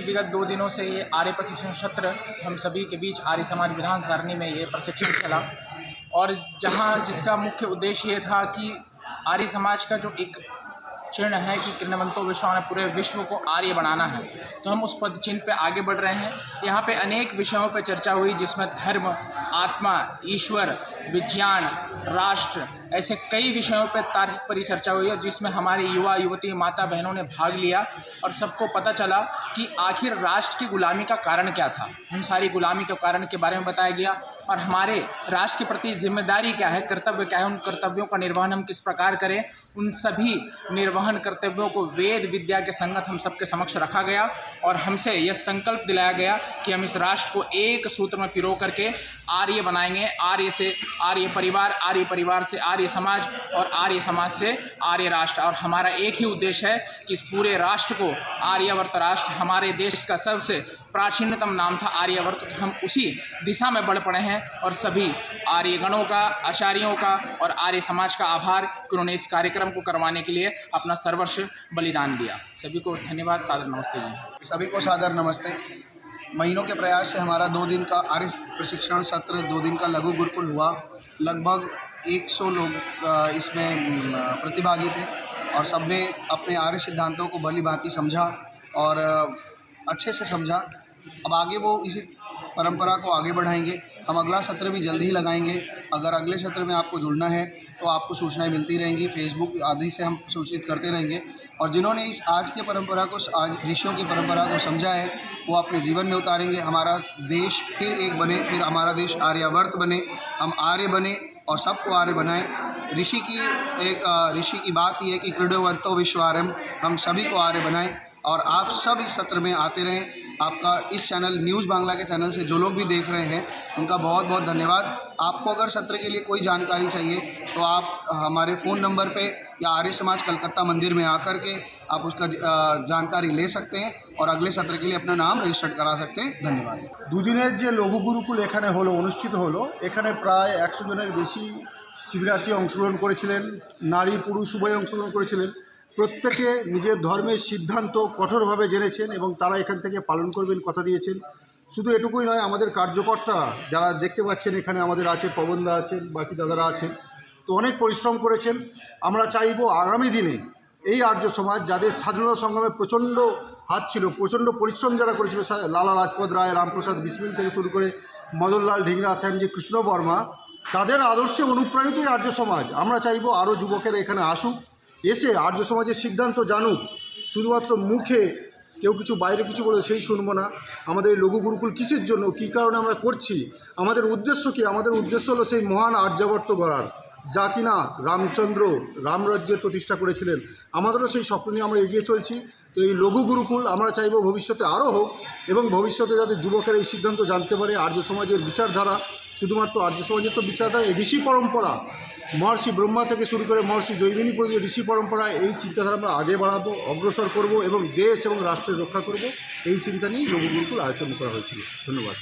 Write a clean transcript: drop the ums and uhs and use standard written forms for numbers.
विगत 2 दिनों से ये आर्य प्रशिक्षण सत्र हम सभी के बीच आर्य समाज विधान सारणी में ये प्रशिक्षण चला, और जिसका मुख्य उद्देश्य ये था कि आर्य समाज का जो एक चिन्ह है कि कृण्वन्तो विश्वा ने पूरे विश्व को आर्य बनाना है, तो हम उस पद चिन्ह पे आगे बढ़ रहे हैं। यहाँ पे अनेक विषयों पे चर्चा हुई, जिसमें धर्म, आत्मा, ईश्वर, विज्ञान, राष्ट्र, ऐसे कई विषयों पर तार्किक परिचर्चा हुई, और जिसमें हमारे युवा युवती माता बहनों ने भाग लिया और सबको पता चला कि आखिर राष्ट्र की गुलामी का कारण क्या था। उन सारी गुलामी के कारण के बारे में बताया गया, और हमारे राष्ट्र के प्रति जिम्मेदारी क्या है, कर्तव्य क्या है, उन कर्तव्यों का निर्वहन हम किस प्रकार करें, उन सभी निर्वहन कर्तव्यों को वेद विद्या के संगत हम सबके समक्ष रखा गया, और हमसे यह संकल्प दिलाया गया कि हम इस राष्ट्र को एक सूत्र में पिरो करके आर्य बनाएंगे। आर्य से आर्य परिवार से आर्य समाज, और आर्य समाज से आर्य राष्ट्र। और हमारा एक ही उद्देश्य है कि इस पूरे राष्ट्र को आर्यावर्त राष्ट्र, हमारे देश का सबसे प्राचीनतम नाम था आर्यावर्त, तो हम उसी दिशा में बढ़ पड़े हैं, और सभी आर्यगणों का, आचार्यों का और आर्य समाज का आभार कि उन्होंने इस कार्यक्रम को करवाने के लिए अपना सर्वस्व बलिदान दिया। सभी को धन्यवाद, सादर नमस्ते जी। सभी को सादर नमस्ते। महीनों के प्रयास से हमारा 2 दिन का आर्य प्रशिक्षण सत्र, 2 दिन का लघु गुरुकुल हुआ। लगभग 100 लोग इसमें प्रतिभागी थे, और सबने अपने आर्य सिद्धांतों को भली भांति समझा और अच्छे से समझा। अब आगे वो इसी परंपरा को आगे बढ़ाएंगे। हम अगला सत्र भी जल्दी ही लगाएंगे। अगर अगले सत्र में आपको जुड़ना है तो आपको सूचनाएं मिलती रहेंगी, फेसबुक आदि से हम सूचित करते रहेंगे। और जिन्होंने इस आज की परंपरा को, आज ऋषियों की परंपरा को समझा है, वो अपने जीवन में उतारेंगे। हमारा देश फिर एक बने, फिर हमारा देश आर्यावर्त बने, हम आर्य बने और सबको आर्य बनाएं। ऋषि की बात यह है कि कृण्वन्तो विश्वारम, हम सभी को आर्य बनाएं। और आप सब इस सत्र में आते रहें। आपका इस चैनल न्यूज़ बांग्ला के चैनल से जो लोग भी देख रहे हैं, उनका बहुत बहुत धन्यवाद। आपको अगर सत्र के लिए कोई जानकारी चाहिए तो आप हमारे फ़ोन नंबर पे या आर्य समाज कलकत्ता मंदिर में आकर के आप उसका जानकारी ले सकते हैं, और अगले सत्र के लिए अपना नाम रजिस्टर्ड करा सकते हैं। धन्यवाद। দুদিনের যে লঘু গুরুকুল এখানে অনুষ্ঠিত হলো, এখানে প্রায় 100 জনের বেশি শিবিরার্থী অংশগ্রহণ করেছিলেন। নারী পুরুষ উভয় অংশগ্রহণ করেছিলেন। প্রত্যেকে নিজের ধর্মের সিদ্ধান্ত কঠোরভাবে জেনেছেন এবং তারা এখান থেকে পালন করবেন কথা দিয়েছেন। শুধু এটুকুই নয়, আমাদের কার্যকর্তারা যারা দেখতে পাচ্ছেন এখানে আমাদের আছে, পবনদা আছেন, বাকি দাদারা আছেন, তো অনেক পরিশ্রম করেছেন। আমরা চাইব আগামী দিনে এই আর্য সমাজ, যাদের স্বাধীনতা সংগ্রামে প্রচণ্ড হাত ছিল, প্রচণ্ড পরিশ্রম যারা করেছিল, লালা লাজপত রায়, রামপ্রসাদ বিসমিল থেকে শুরু করে মদনলাল ধিংরা, শ্যামজি কৃষ্ণ বর্মা, তাদের আদর্শে অনুপ্রাণিতই আর্য সমাজ। আমরা চাইব আরও যুবকেরা এখানে আসুক, এসে আর্য সমাজের সিদ্ধান্ত জানুক। শুধুমাত্র মুখে কেউ কিছু বাইরে কিছু বলে সেই শুনবো না। আমাদের লঘু গুরুকুল কিসের জন্য, কী কারণে আমরা করছি, আমাদের উদ্দেশ্য কী? আমাদের উদ্দেশ্য হলো সেই মহান আর্যাবর্ত গড়ার, যা কিনা রামচন্দ্র রামরাজ্যের প্রতিষ্ঠা করেছিলেন। আমাদেরও সেই স্বপ্ন নিয়ে আমরা এগিয়ে চলছি। তো এই লঘু গুরুকুল আমরা চাইব ভবিষ্যতে আরও হোক, এবং ভবিষ্যতে যাতে যুবকেরা এই সিদ্ধান্ত জানতে পারে আর্য সমাজের বিচারধারা, শুধুমাত্র আর্য সমাজের তো বিচারধারা, এই ঋষি পরম্পরা, মহর্ষি ব্রহ্মা থেকে শুরু করে মহর্ষি জৈমিনী পর্যন্ত ঋষি পরম্পরা, এই চিন্তাধারা আমরা আগে বাড়াবো, অগ্রসর করব এবং দেশ এবং রাষ্ট্রের রক্ষা করব। এই চিন্তা নিয়েই লঘু গুরুকুল আয়োজন করা হয়েছিল। ধন্যবাদ।